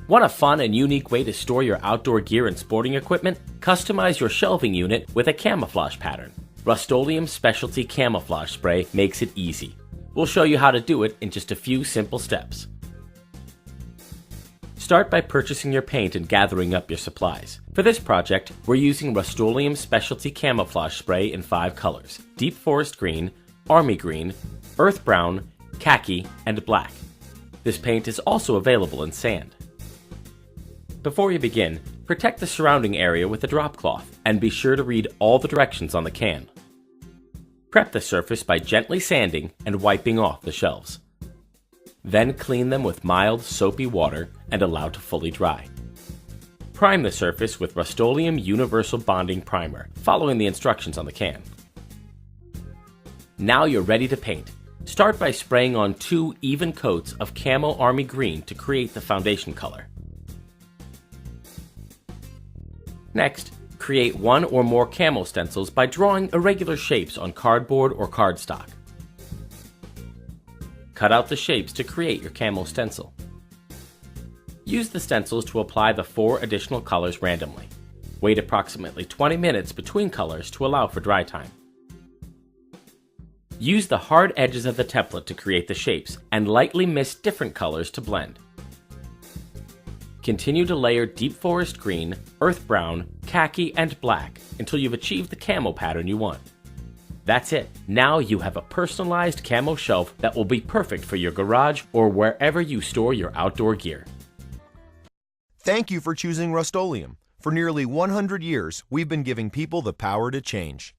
Want a fun and unique way to store your outdoor gear and sporting equipment? Customize your shelving unit with a camouflage pattern. Rust-Oleum Specialty Camouflage Spray makes it easy. We'll show you how to do it in just a few simple steps. Start by purchasing your paint and gathering up your supplies. For this project, we're using Rust-Oleum Specialty Camouflage Spray in 5 colors: Deep Forest Green, Army Green, Earth Brown, Khaki, and Black. This paint is also available in sand. Before you begin, protect the surrounding area with a drop cloth, and be sure to read all the directions on the can. Prep the surface by gently sanding and wiping off the shelves. Then clean them with mild, soapy water and allow to fully dry. Prime the surface with Rust-Oleum Universal Bonding Primer, following the instructions on the can. Now you're ready to paint. Start by spraying on 2 even coats of Camo Army Green to create the foundation color. Next, create 1 or more camo stencils by drawing irregular shapes on cardboard or cardstock. Cut out the shapes to create your camo stencil. Use the stencils to apply the 4 additional colors randomly. Wait approximately 20 minutes between colors to allow for dry time. Use the hard edges of the template to create the shapes and lightly mist different colors to blend. Continue to layer Deep Forest Green, Earth Brown, Khaki, and Black until you've achieved the camo pattern you want. That's it. Now you have a personalized camo shelf that will be perfect for your garage or wherever you store your outdoor gear. Thank you for choosing Rust-Oleum. For nearly 100 years, we've been giving people the power to change.